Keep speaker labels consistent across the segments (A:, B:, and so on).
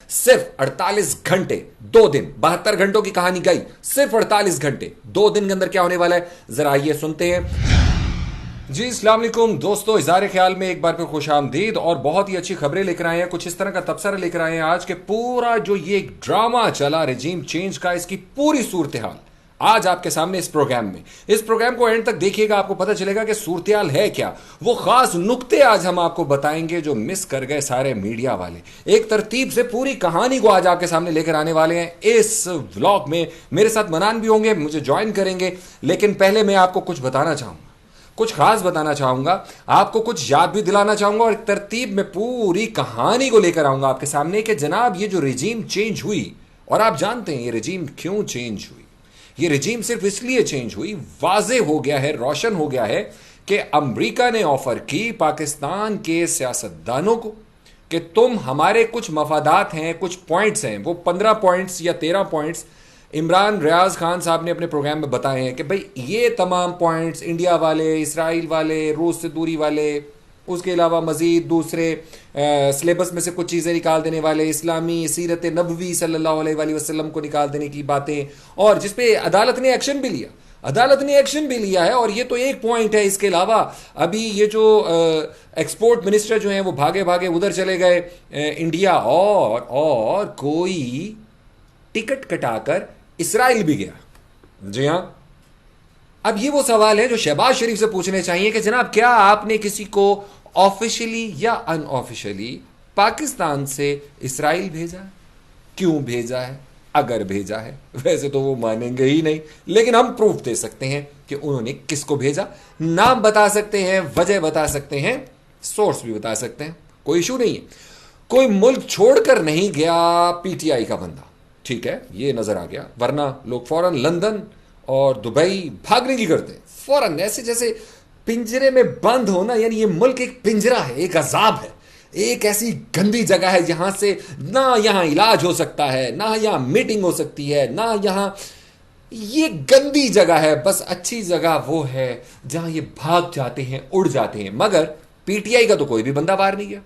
A: सिर्फ 48 घंटे, 2 दिन, 72 घंटों की कहानी गई, सिर्फ 48 घंटे, 2 दिन के अंदर क्या होने वाला है, जरा आइए सुनते हैं। जी अस्सलाम वालेकुम दोस्तों, इज़हार ख्याल में एक बार फिर खुश आमदीद और बहुत ही अच्छी खबरें लेकर आए हैं। कुछ इस तरह का तबसरा लेकर आए हैं आज के पूरा जो ये ड्रामा चला रेजीम चेंज का, इसकी पूरी सूरत हाल आज आपके सामने इस प्रोग्राम में। इस प्रोग्राम को एंड तक देखिएगा, आपको पता चलेगा कि सूरत हाल है क्या। वो खास नुक्ते आज हम आपको बताएंगे जो मिस कर गए सारे मीडिया वाले। एक तरतीब से पूरी कहानी को आज आपके सामने लेकर आने वाले हैं इस व्लॉग में। मेरे साथ मनान भी होंगे, मुझे ज्वाइन करेंगे, लेकिन पहले मैं आपको कुछ बताना चाहूंगा, कुछ खास बताना चाहूंगा, आपको कुछ याद भी दिलाना चाहूंगा और एक तरतीब में पूरी कहानी को लेकर आऊंगा आपके सामने कि जनाब ये जो रिजीम चेंज हुई, और आप जानते हैं ये रिजीम क्यों चेंज हुई। ये रिजीम सिर्फ इसलिए चेंज हुई, वाजे हो गया है, रोशन हो गया है कि अमेरिका ने ऑफर की पाकिस्तान के सियासतदानों को कि तुम हमारे कुछ मफादात हैं, कुछ पॉइंट्स हैं, वो 15 पॉइंट्स या 13 पॉइंट्स इमरान रियाज खान साहब ने अपने प्रोग्राम में बताए हैं कि भाई ये तमाम पॉइंट्स इंडिया वाले, इसराइल वाले, रूस से दूरी वाले, उसके अलावा मजीद दूसरे सिलेबस में से कुछ चीज़ें निकाल देने वाले, इस्लामी सीरत नबवी सल्लल्लाहु अलैहि वसल्लम को निकाल देने की बातें, और जिसपे अदालत ने एक्शन भी लिया, अदालत ने एक्शन भी लिया है। और ये तो एक पॉइंट है, इसके अलावा अभी ये जो एक्सपोर्ट मिनिस्टर जो हैं वो भागे भागे उधर चले गए इंडिया, और कोई टिकट कटाकर इसराइल भी गया। जी हां, अब ये वो सवाल है जो शहबाज शरीफ से पूछने चाहिए कि जनाब क्या आपने किसी को ऑफिशियली या अनऑफिशियली पाकिस्तान से इसराइल भेजा है? क्यों भेजा है? अगर भेजा है, वैसे तो वो मानेंगे ही नहीं, लेकिन हम प्रूफ दे सकते हैं कि उन्होंने किसको भेजा, नाम बता सकते हैं, वजह बता सकते हैं, सोर्स भी बता सकते हैं, कोई इशू नहीं है। कोई मुल्क छोड़कर नहीं गया पीटीआई का बंदा, ठीक है, ये नजर आ गया, वरना लोग फौरन लंदन और दुबई भागने की करते हैं, फौरन ऐसे जैसे पिंजरे में बंद हो ना। यानी ये मुल्क एक पिंजरा है, एक अजाब है, एक ऐसी गंदी जगह है जहां से ना यहां इलाज हो सकता है, ना यहां मीटिंग हो सकती है, ना यहां, ये गंदी जगह है। बस अच्छी जगह वो है जहां ये भाग जाते हैं, उड़ जाते हैं। मगर पीटीआई का तो कोई भी बंदा बाहर नहीं गया।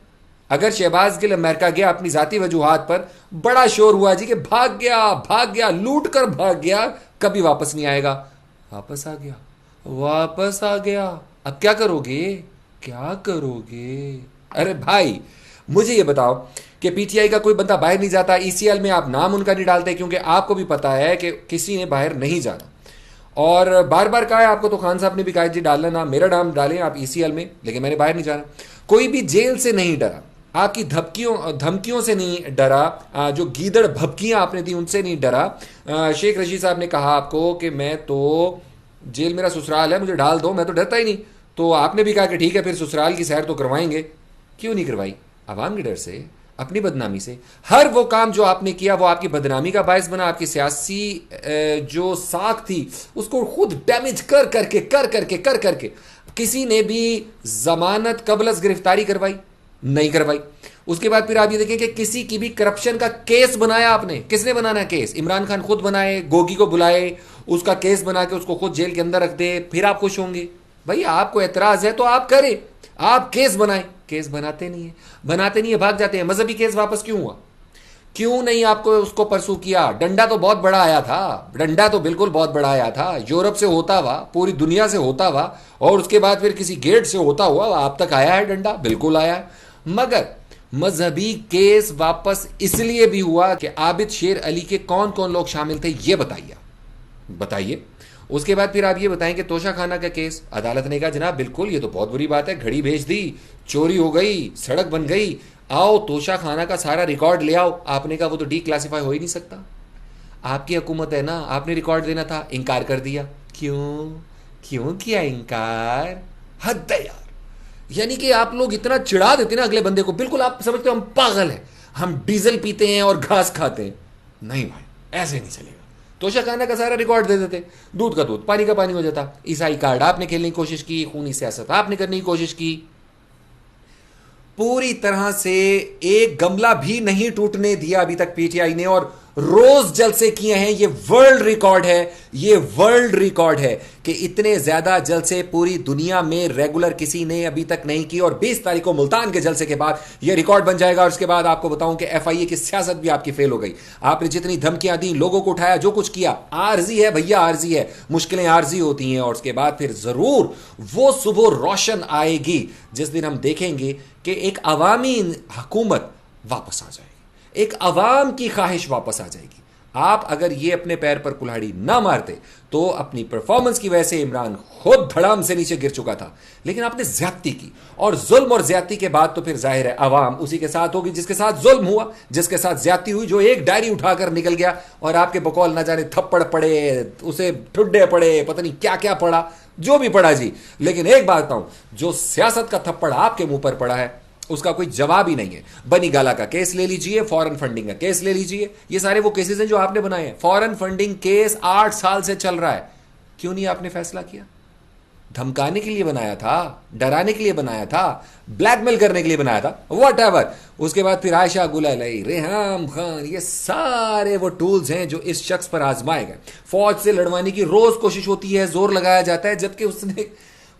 A: अगर शहबाज गिल अमेरिका गया अपनी जाती वजूहात पर, बड़ा शोर हुआ जी कि भाग गया, लूट कर भाग गया, कभी वापस नहीं आएगा। वापस आ गया, वापस आ गया, अब क्या करोगे, क्या करोगे? अरे भाई मुझे ये बताओ कि पीटीआई का कोई बंदा बाहर नहीं जाता, ईसीएल में आप नाम उनका नहीं डालते, क्योंकि आपको भी पता है कि किसी ने बाहर नहीं जाना। और बार बार कहा है आपको, तो खान साहब ने भी कहा जी डालना नाम, मेरा नाम डालें आप ईसीएल में, लेकिन मैंने बाहर नहीं जाना। कोई भी जेल से नहीं डरा, आपकी धमकियों से नहीं डरा, जो गीदड़ भभकियां आपने दी उनसे नहीं डरा। शेख रशीद साहब ने कहा आपको कि मैं तो जेल मेरा ससुराल है, मुझे डाल दो, मैं तो डरता ही नहीं। तो आपने भी कहा कि ठीक है फिर ससुराल की सैर तो करवाएंगे। क्यों नहीं करवाई? अवाम के डर से, अपनी बदनामी से। हर वो काम जो आपने किया वो आपकी बदनामी का बायस बना, आपकी सियासी जो साख थी उसको खुद डैमेज कर करके किसी ने भी जमानत कबल गिरफ्तारी करवाई नहीं करवाई। उसके बाद फिर आप ये देखें कि किसी की भी करप्शन का केस बनाया आपने, किसने बनाना केस? इमरान खान खुद बनाए, गोगी को बुलाए, उसका केस बना के उसको खुद जेल के अंदर रख दे, फिर आप खुश होंगे? भाई आपको एतराज है तो आप करें, आप केस बनाए, केस बनाते नहीं है, बनाते नहीं है, भाग जाते हैं। मजहबी केस वापस क्यों हुआ? क्यों नहीं आपको उसको परसू किया? डंडा तो बहुत बड़ा आया था, डंडा तो बिल्कुल बहुत बड़ा आया था, यूरोप से होता हुआ, पूरी दुनिया से होता हुआ, और उसके बाद फिर किसी गेट से होता हुआ आप तक आया है डंडा, बिल्कुल आया है। मगर मजहबी केस वापस इसलिए भी हुआ कि आबिद शेर अली के कौन कौन लोग शामिल थे, ये बताइए। उसके बाद फिर आप ये बताएं कि तोशा खाना का केस, अदालत ने कहा जनाब बिल्कुल ये तो बहुत बुरी बात है, घड़ी भेज दी, चोरी हो गई, सड़क बन गई, आओ तोशा खाना का सारा रिकॉर्ड ले आओ। आपने कहा वो तो डीक्लासिफाई हो ही नहीं सकता, आपकी हुकूमत है ना, आपने रिकॉर्ड देना था, इनकार कर दिया। क्यों किया इनकार? हद है यार। यानी कि आप लोग इतना चिढ़ा देते ना अगले बंदे को, बिल्कुल आप समझते हो हम पागल हैं, हम डीजल पीते हैं और घास खाते हैं। नहीं भाई, ऐसे नहीं चलेगा। तोशा खाना का सारा रिकॉर्ड दे देते, दूध का दूध, पानी का पानी हो जाता। ईसाई कार्ड आपने खेलने की कोशिश की, खूनी सियासत आपने करने की कोशिश की, पूरी तरह से एक गमला भी नहीं टूटने दिया अभी तक पीटीआई ने। और रोज जलसे किए हैं। ये वर्ल्ड रिकॉर्ड है, ये वर्ल्ड रिकॉर्ड है कि इतने ज्यादा जलसे पूरी दुनिया में रेगुलर किसी ने अभी तक नहीं की। और 20 तारीख को मुल्तान के जलसे के बाद ये रिकॉर्ड बन जाएगा। और उसके बाद आपको बताऊं कि एफआईए की सियासत भी आपकी फेल हो गई। आपने जितनी धमकियां दी, लोगों को उठाया, जो कुछ किया, आरजी है भैया, आरजी है। मुश्किलें आरजी होती हैं। और उसके बाद फिर जरूर वो सुबह रोशन आएगी जिस दिन हम देखेंगे कि एक अवामी हुकूमत वापस आ जाएगी, एक अवाम की ख्वाहिश वापस आ जाएगी। आप अगर ये अपने पैर पर कुल्हाड़ी ना मारते तो अपनी परफॉर्मेंस की वजह से इमरान खुद धड़ाम से नीचे गिर चुका था। लेकिन आपने ज्यादती की, और जुल्म और ज्यादती के बाद तो फिर जाहिर है अवाम उसी के साथ होगी जिसके साथ जुल्म हुआ, जिसके साथ ज्यादती हुई, जो एक डायरी उठाकर निकल गया और आपके बकौल ना जाने थप्पड़ पड़े, उसे ठुड्डे पड़े, पता नहीं क्या क्या पड़ा, जो भी पड़ा जी। लेकिन एक बात बताऊं, जो सियासत का थप्पड़ आपके मुंह पर पड़ा है उसका कोई जवाब ही नहीं है। बनी गाला का केस ले लीजिए, फॉरेन फंडिंग का केस ले लीजिए, ये सारे वो केसेस हैं जो आपने बनाए हैं। फॉरेन फंडिंग केस 8 साल से चल रहा है, क्यों नहीं आपने फैसला किया? धमकाने के लिए बनाया था, डराने के लिए बनाया था, ब्लैकमेल करने के लिए बनाया था, व्हाटएवर। उसके बाद फिर आयशा गुलाली, रेहाम खान, ये सारे वो टूल्स हैं जो इस शख्स पर आजमाए गए। फौज से लड़वाने की रोज कोशिश होती है, जोर लगाया जाता है, जबकि उसने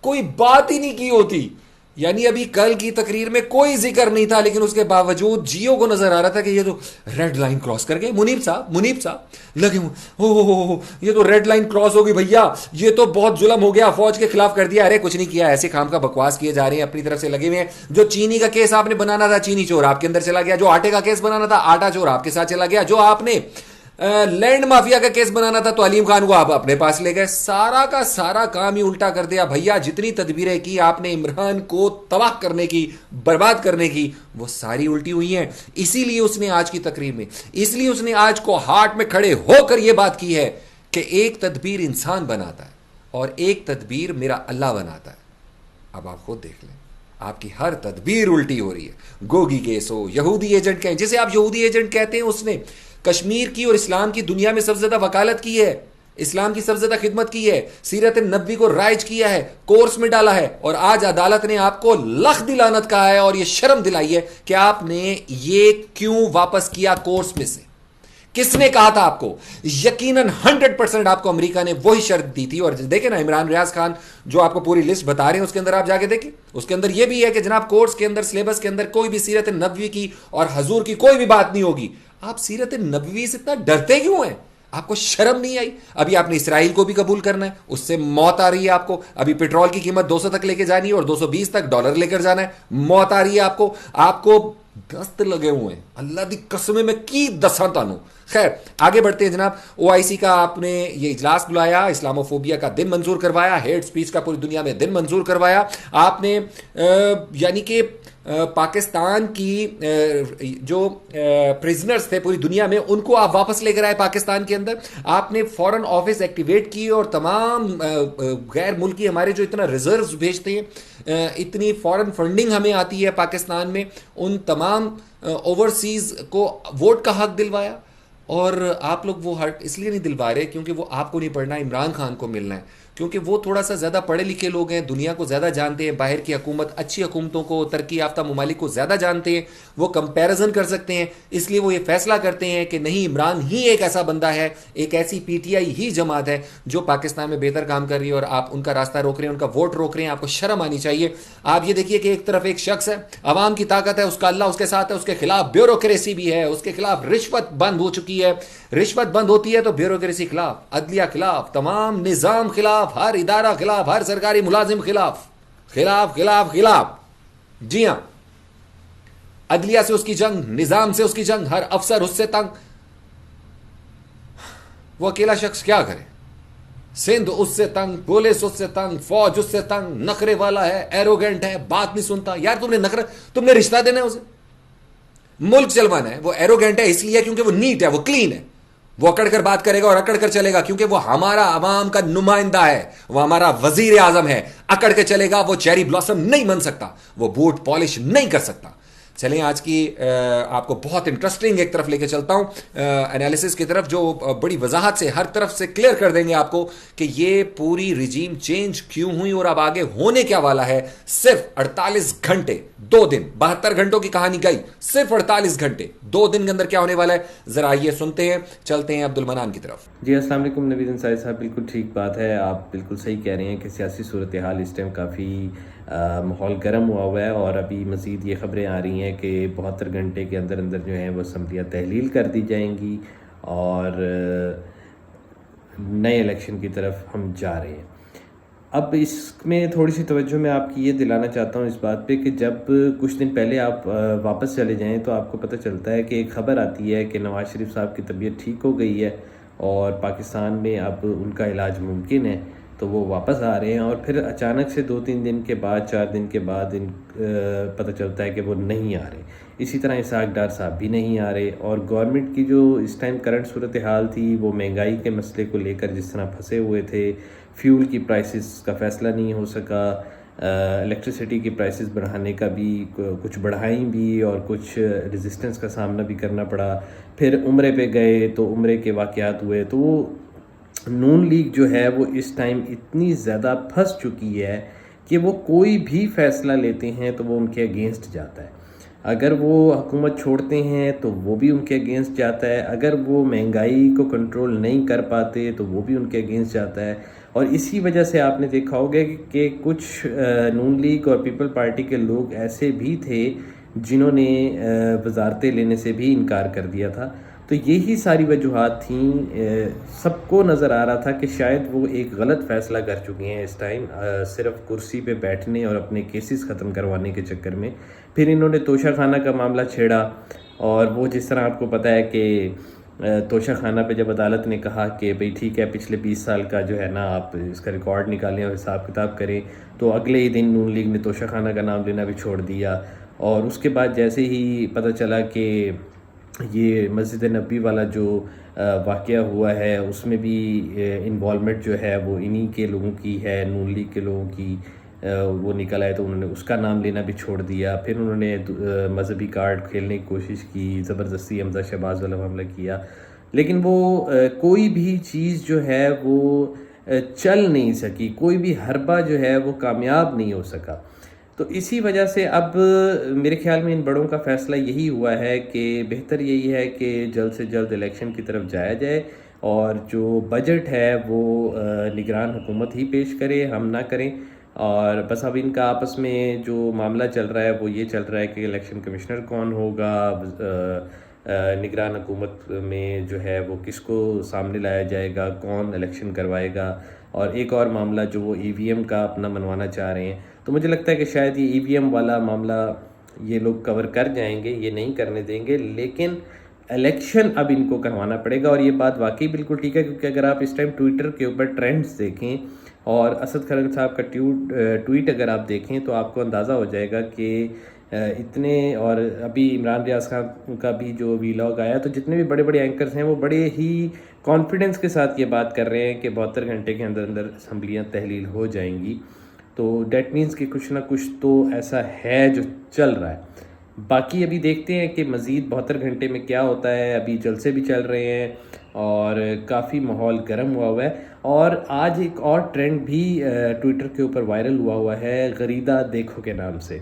A: कोई बात ही नहीं की होती। यानी अभी कल की तकरीर में कोई जिक्र नहीं था, लेकिन उसके बावजूद जियो को नजर आ रहा था कि ये तो रेड लाइन क्रॉस कर गए। मुनीब साहब लगे हो, ये तो रेड लाइन क्रॉस हो गई भैया, ये तो बहुत जुल्म हो गया, फौज के खिलाफ कर दिया। अरे कुछ नहीं किया, ऐसे काम का बकवास किए जा रहे हैं, अपनी तरफ से लगे हुए हैं। जो चीनी का केस आपने बनाना था, चीनी चोर आपके अंदर चला गया। जो आटे का केस बनाना था, आटा चोर आपके साथ चला गया। जो आपने लैंड माफिया का केस बनाना था तो अलीम खान को आप अपने पास ले गए। सारा का सारा काम ही उल्टा कर दिया भैया। जितनी तदबीरें की आपने इमरान को तबाह करने की, बर्बाद करने की, वो सारी उल्टी हुई हैं। इसीलिए उसने आज की तकरीर में, इसलिए उसने आज को हाट में खड़े होकर यह बात की है कि एक तदबीर इंसान बनाता है और एक तदबीर मेरा अल्लाह बनाता है। अब आप खुद देख लें, आपकी हर तदबीर उल्टी हो रही है। गोगी केस हो, यहूदी एजेंट कहें, जिसे आप यहूदी एजेंट कहते हैं, उसने कश्मीर की और इस्लाम की दुनिया में सबसे ज्यादा वकालत की है, इस्लाम की सबसे ज्यादा खिदमत की है, सीरत नबी को राइज किया है, कोर्स में डाला है। और आज अदालत ने आपको लख दिलानत कहा है और यह शर्म दिलाई है कि आपने ये क्यों वापस किया कोर्स में से। किसने कहा था आपको? यकीनन 100% आपको अमेरिका ने वही शर्त दी थी। और देखे ना, इमरान रियाज खान जो आपको पूरी लिस्ट बता रहे हैं उसके अंदर आप जाके देखें, उसके अंदर यह भी है कि जनाब कोर्स के अंदर, सिलेबस के अंदर कोई भी सीरत नबवी की और हजूर की कोई भी बात नहीं होगी। आप सीरत नबवी से इतना डरते क्यों हैं? आपको शर्म नहीं आई? अभी आपने इसराइल को भी कबूल करना है, उससे मौत आ रही है आपको। अभी पेट्रोल की कीमत 200 तक लेके जानी है और 220 तक डॉलर लेकर जाना है, मौत आ रही है आपको। आपको दस्त लगे हुए हैं, अल्लाह दी कसम में की दसा तानू। खैर आगे बढ़ते हैं जनाब। ओआईसी का आपने ये इजलास बुलाया, इस्लामोफोबिया का दिन मंजूर करवाया, हेट स्पीच का पूरी दुनिया में दिन मंजूर करवाया आपने। यानी कि पाकिस्तान की जो प्रिजनर्स थे पूरी दुनिया में, उनको आप वापस लेकर आए पाकिस्तान के अंदर। आपने फॉरेन ऑफिस एक्टिवेट की और तमाम गैर मुल्की हमारे जो इतना रिजर्व्स भेजते हैं, इतनी फॉरेन फंडिंग हमें आती है पाकिस्तान में, उन तमाम ओवरसीज को वोट का हक दिलवाया। और आप लोग वो हक इसलिए नहीं दिलवा रहे क्योंकि वो आपको नहीं पढ़ना, इमरान खान को मिलना है, क्योंकि वो थोड़ा सा ज़्यादा पढ़े लिखे लोग हैं, दुनिया को ज़्यादा जानते हैं, बाहर की हुकूमत, अच्छी हुकूमतों को, तरक्की याफ्ता ममालिक को ज़्यादा जानते हैं, वो कंपैरिजन कर सकते हैं। इसलिए वो ये फैसला करते हैं कि नहीं, इमरान ही एक ऐसा बंदा है, एक ऐसी पीटीआई ही जमात है जो पाकिस्तान में बेहतर काम कर रही है, और आप उनका रास्ता रोक रहे हैं, उनका वोट रोक रहे हैं। आपको शर्म आनी चाहिए। आप ये देखिए कि एक तरफ एक शख्स है, अवाम की ताकत है, उसका अल्लाह उसके साथ है, उसके खिलाफ ब्यूरोक्रेसी भी है, उसके खिलाफ रिश्वत बंद हो चुकी है। रिश्वत बंद होती है तो ब्यूरोक्रेसी खिलाफ, अदलिया खिलाफ, तमाम निजाम खिलाफ, हर इदारा खिलाफ, हर सरकारी मुलाजिम खिलाफ, खिलाफ खिलाफ खिलाफ। जी हां, अदलिया से उसकी जंग, निजाम से उसकी जंग, हर अफसर उससे तंग। वो अकेला शख्स क्या करे? सिंध उससे तंग, पुलिस उससे तंग, फौज उससे तंग, नखरे वाला है, एरोगेंट है, बात नहीं सुनता। यार तुमने रिश्ता देना है उसे, मुल्क चलवाना है। वो एरोगेंट है इसलिए क्योंकि वो नीट है, वो क्लीन है, वो अकड़ कर बात करेगा और अकड़ कर चलेगा क्योंकि वो हमारा अवाम का नुमाइंदा है, वो हमारा वजीर आजम है। अकड़ के चलेगा, वो चेरी ब्लॉसम नहीं बन सकता, वो बूट पॉलिश नहीं कर सकता। चलें आज की आपको बहुत इंटरेस्टिंग एक तरफ लेके चलता हूं एनालिसिस की तरफ, जो बड़ी वजाहत से हर तरफ से क्लियर कर देंगे आपको कि ये पूरी रिजीम चेंज क्यों हुई और अब आगे होने क्या वाला है। सिर्फ 48 घंटे 2 दिन, 72 घंटों की कहानी गई, सिर्फ 48 घंटे 2 दिन के अंदर क्या होने वाला है, जरा आइए सुनते हैं। चलते हैं अब्दुल मनान की तरफ।
B: जी अस्सलाम वालेकुम नवीद अंसारी साहब, बिल्कुल ठीक बात है, आप बिल्कुल सही कह रहे हैं कि सियासी सूरत हाल इस टाइम काफ़ी माहौल गर्म हुआ है और अभी मज़ीद ये ख़बरें आ रही हैं कि 72 घंटे के अंदर अंदर जो है वो असम्बलियाँ तहलील कर दी जाएंगी और नए इलेक्शन की तरफ हम जा रहे हैं। अब इसमें थोड़ी सी तवज्जो मैं आपकी ये दिलाना चाहता हूँ इस बात पे कि जब कुछ दिन पहले आप वापस चले जाएं तो आपको पता चलता है कि एक ख़बर आती है कि नवाज़ शरीफ साहब की तबीयत ठीक हो गई है और पाकिस्तान में अब उनका इलाज मुमकिन है, तो वो वापस आ रहे हैं। और फिर अचानक से 2-3 दिन के बाद, 4 दिन के बाद पता चलता है कि वो नहीं आ रहे। इसी तरह इसहाक डार साहब भी नहीं आ रहे और गवर्नमेंट की जो इस टाइम करंट सूरत हाल थी वो महंगाई के मसले को लेकर जिस तरह फंसे हुए थे, फ्यूल की प्राइसेस का फ़ैसला नहीं हो सका, इलेक्ट्रिसिटी की प्राइसेस बढ़ाने का भी कुछ बढ़ाई भी और कुछ रेजिस्टेंस का सामना भी करना पड़ा। फिर उम्रे पे गए तो उम्रे के वाक़यात हुए, तो वो नून लीग जो है वो इस टाइम इतनी ज़्यादा फंस चुकी है कि वो कोई भी फ़ैसला लेते हैं तो वो उनके अगेंस्ट जाता है। अगर वो हुकूमत छोड़ते हैं तो वो भी उनके अगेंस्ट जाता है, अगर वो महंगाई को कंट्रोल नहीं कर पाते तो वो भी उनके अगेंस्ट जाता है। और इसी वजह से आपने देखा होगा कि कुछ नून लीग और पीपल पार्टी के लोग ऐसे भी थे जिन्होंने वजारतें लेने से भी इनकार कर दिया था। तो यही सारी वजूहात थीं, सबको नज़र आ रहा था कि शायद वो एक गलत फ़ैसला कर चुके हैं इस टाइम, सिर्फ कुर्सी पे बैठने और अपने केसेस ख़त्म करवाने के चक्कर में। फिर इन्होंने तोशा खाना का मामला छेड़ा और वो जिस तरह आपको पता है कि तोशा खाना पे जब अदालत ने कहा कि भाई ठीक है पिछले 20 साल का जो है ना आप इसका रिकॉर्ड निकालें और हिसाब किताब करें, तो अगले ही दिन नून लीग ने तोशा खाना का नाम लेना भी छोड़ दिया। और उसके बाद जैसे ही पता चला कि ये मस्जिद नबी वाला जो वाक़या हुआ है उसमें भी इन्वॉल्वमेंट जो है वो इन्हीं के लोगों की है, नून लीग के लोगों की, वो निकल आए तो उन्होंने उसका नाम लेना भी छोड़ दिया। फिर उन्होंने मजहबी कार्ड खेलने की कोशिश की, ज़बरदस्ती हमजा शहबाज वाला मामला किया, लेकिन वो कोई भी चीज़ जो है वो चल नहीं सकी, कोई भी हरबा जो है वो कामयाब नहीं हो सका। तो इसी वजह से अब मेरे ख्याल में इन बड़ों का फ़ैसला यही हुआ है कि बेहतर यही है कि जल्द से जल्द इलेक्शन की तरफ जाया जाए और जो बजट है वो निगरान हुकूमत ही पेश करे, हम ना करें। और बस अब इनका आपस में जो मामला चल रहा है वो ये चल रहा है कि इलेक्शन कमिश्नर कौन होगा, निगरान हुकूमत में जो है वो किसको सामने लाया जाएगा, कौन इलेक्शन करवाएगा, और एक और मामला जो वो ईवीएम का अपना मनवाना चाह रहे हैं। तो मुझे लगता है कि शायद ये ईवीएम वाला मामला ये लोग कवर कर जाएंगे, ये नहीं करने देंगे, लेकिन इलेक्शन अब इनको करवाना पड़ेगा। और ये बात वाकई बिल्कुल ठीक है, क्योंकि अगर आप इस टाइम ट्विटर के ऊपर ट्रेंड्स देखें और असद खरग साहब का ट्वीट अगर आप देखें तो आपको अंदाज़ा हो जाएगा कि इतने, और अभी इमरान रियाज खान का भी जो वीलॉग आया, तो जितने भी बड़े बड़े एंकर्स हैं वो बड़े ही कॉन्फिडेंस के साथ ये बात कर रहे हैं कि 72 घंटे के अंदर अंदर असम्बलियाँ तहलील हो जाएंगी। तो डैट मीन्स कि कुछ ना कुछ तो ऐसा है जो चल रहा है। बाकी अभी देखते हैं कि मज़ीद 72 घंटे में क्या होता है। अभी जलसे भी चल रहे हैं और काफ़ी माहौल गर्म हुआ है। और आज एक और ट्रेंड भी ट्विटर के ऊपर वायरल हुआ है, गरीदा देखो के नाम से,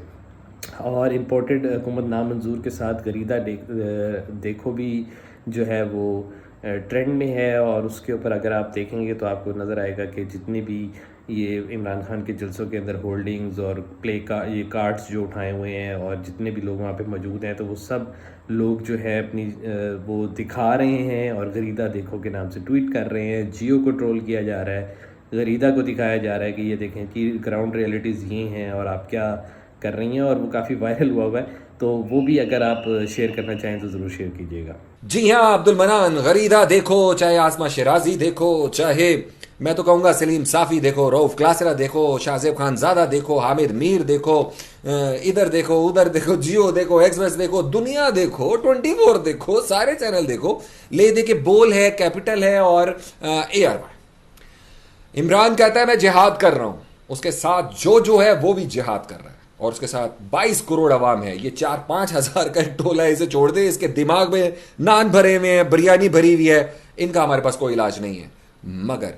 B: और इम्पोर्टेड हुकूमत नामंजूर के साथ गरीदा देखो भी जो है वो ट्रेंड में है। और उसके ऊपर अगर आप देखेंगे तो आपको नज़र आएगा कि जितने भी ये इमरान खान के जलसों के अंदर होल्डिंग्स और ये कार्ड्स जो उठाए हुए हैं और जितने भी लोग वहाँ पे मौजूद हैं, तो वो सब लोग जो है अपनी वो दिखा रहे हैं और गरीदा देखो के नाम से ट्वीट कर रहे हैं। जियो को ट्रोल किया जा रहा है, गरीदा को दिखाया जा रहा है कि ये देखें कि ग्राउंड रियलिटीज़ ये हैं और आप क्या कर रही हैं, और वो काफ़ी वायरल हुआ है। तो वो भी अगर आप शेयर करना चाहें तो ज़रूर शेयर कीजिएगा।
A: जी हाँ अब्दुल मनान, गरीदा देखो, चाहे आसमा शिराजी देखो, चाहे मैं तो कहूंगा सलीम साफ़ी देखो, रऊफ क्लासरा देखो, शाहजेब खान ज़ादा देखो, हामिद मीर देखो, इधर देखो उधर देखो, जियो देखो, एक्सप्रेस देखो, दुनिया देखो, 24 देखो, सारे चैनल देखो, ले दे के बोल है, कैपिटल है और ARY। इमरान कहता है मैं जिहाद कर रहा हूं, उसके साथ जो है वो भी जिहाद कर रहा है। और उसके साथ 22 करोड़ अवाम है, ये 4-5 हजार का एक टोला है, इसे छोड़ दे, इसके दिमाग में नान भरे हुए हैं, बिरयानी भरी हुई है, इनका हमारे पास कोई इलाज नहीं है। मगर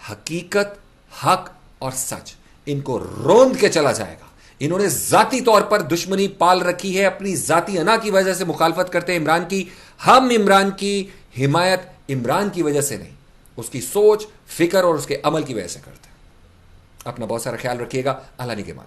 A: हकीकत, हक और सच इनको रोंद के चला जाएगा। इन्होंने जाती तौर पर दुश्मनी पाल रखी है, अपनी जाती अना की वजह से मुखालफत करते हैं इमरान की। हम इमरान की हिमायत इमरान की वजह से नहीं, उसकी सोच, फिक्र और उसके अमल की वजह से करते हैं। अपना बहुत सारा ख्याल रखिएगा। अल्लाह निगहबान।